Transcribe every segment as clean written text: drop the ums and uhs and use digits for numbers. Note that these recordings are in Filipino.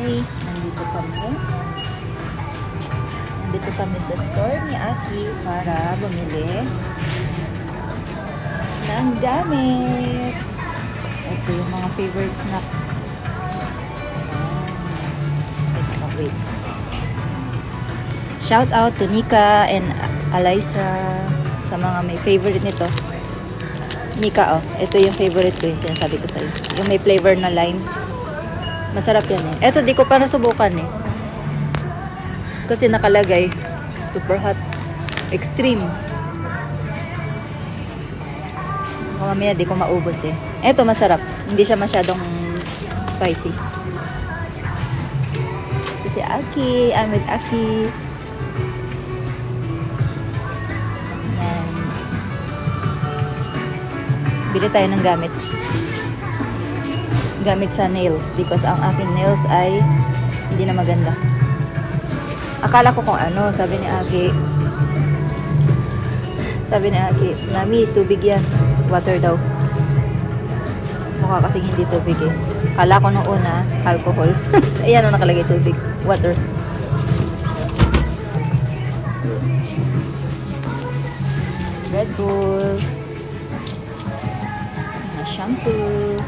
Hi! Nandito kami. Nandito kami sa store ni Aki para bumili ng gamit. Ito yung mga favorite snack. Wait. Shout out to Nika and Alyssa sa mga may favorite nito. Nika, oh. Ito yung favorite ko, yung sinasabi ko sa'yo. Yung may flavor na lime. Masarap yan eh. Ito, di ko pa nasubukan eh. Kasi nakalagay. Super hot. Extreme. Mamaya di ko maubos eh. Ito, masarap. Hindi siya masyadong spicy. Ito si Aki. I'm with Aki. Yan. Bili tayo ng gamit. Gamit sa nails because ang aking nails ay hindi na maganda. Akala ko kung ano, sabi ni Aki, Mami, tubig yan. Water daw. Mukha kasing hindi tubig eh. Akala ko nung una, alcohol. Ayan o nakalagay tubig. Water. Red Bull. Shampoo.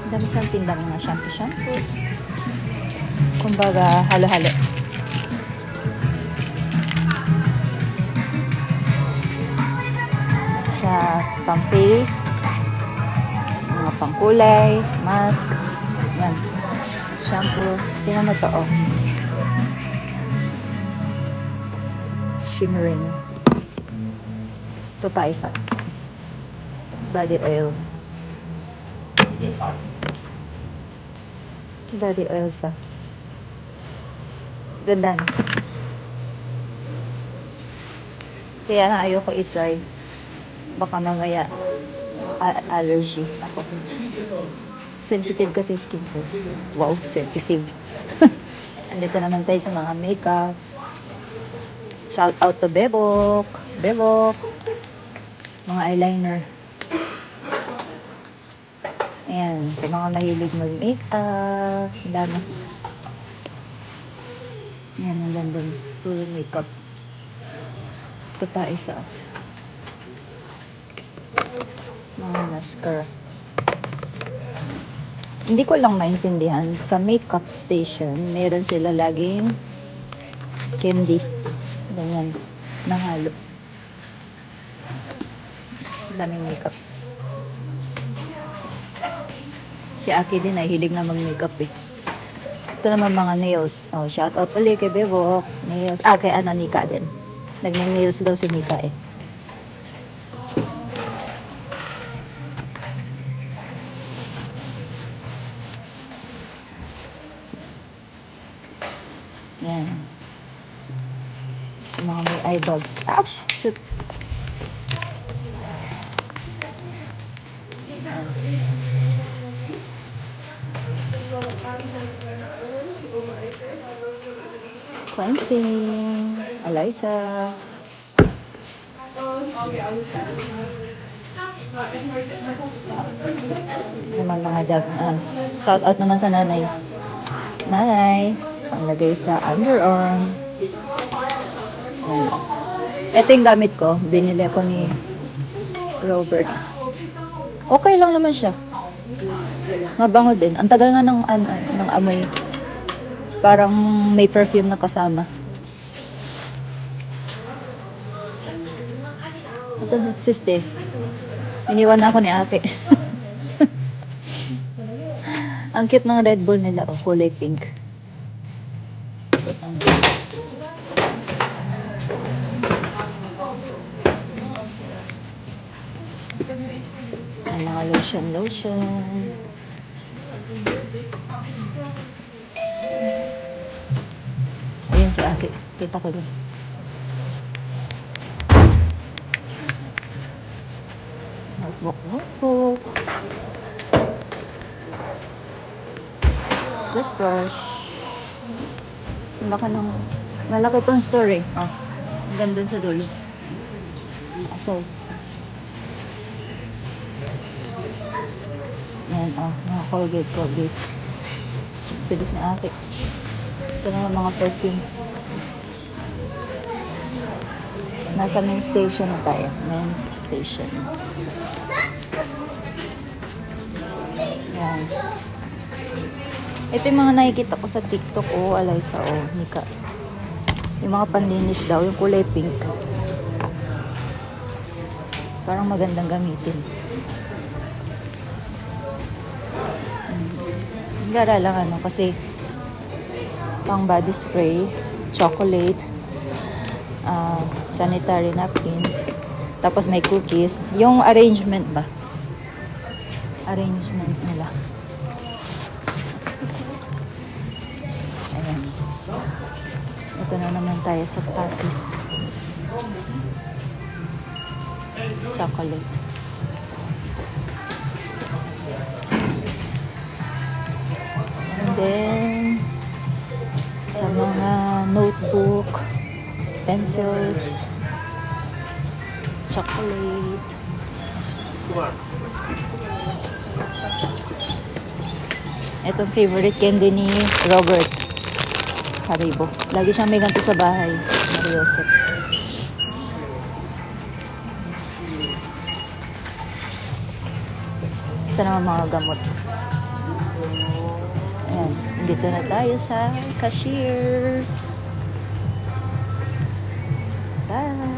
Dami sa tindang mga shampoo. Kumbaga, halo-halo. Sa pang-face, mga pang-kulay, mask, yan. Shampoo. Tingnan mo to, oh. Shimmering. Ito pa isa. Body oil. Body oil sa. Ganda na. Kaya na ayoko i-try. Baka mamaya allergy ako. Sensitive kasi skin ko. Wow, sensitive. Andito naman tayo sa mga makeup. Shout out to Bebok. Mga eyeliner. Ayan, sa mga mahilig mag-makeup. Ang dami. Ayan, ang ganda. Puro makeup. Ito pa isa. Mga mascara. Hindi ko lang maintindihan. Sa makeup station, meron sila laging candy. Ganyan. Nahalo. Daming makeup. Si Aki din ay hilig na mag-makeup eh. Ito naman mga nails. Oh, shout out ulit kay Bebok. Nails. Kay Nika din. Nag-nails daw si Nika eh. Yan. Sa mga may eye bags. Shoot. Cleansing. Alyssa. Naman mga shout out naman sa nanay. Panglagay sa underarm. Ayan. Ito yung gamit ko. Binili ko ni Robert. Okay lang naman siya. Mabango din. Ang tagal nga ng amoy. Parang may perfume na kasama. Asan si Steve? Iniwan na ako ni ate. Ang cute ng Red Bull nila. Oh, kulay pink. Ay, mga lotion. Ayun si Aki. Kita ko din. Notebook. Toothbrush. Malaki tong store eh. Oh. Hanggang dun sa dulo. So, Yan, mga Colgate. Bilis na ate. Ito na mga perfume. Nasa men's station na tayo. Men's station. Yan. Ito yung mga nakikita ko sa TikTok. Alaysa, Mika. Yung mga panlinis daw, yung kulay pink. Parang magandang gamitin. Gara lang kasi pang body spray, chocolate, sanitary napkins, tapos may cookies. Yung arrangement ba? Arrangement nila. Ayan. Ito na naman tayo sa patties. Chocolate. And then, sa mga notebook, pencils, chocolate. Itong favorite candy ni Robert. Haribo. Lagi siyang may ganito sa bahay. Mariosep. Ito naman mga gamot. Ayan. Dito na tayo sa cashier. Bye!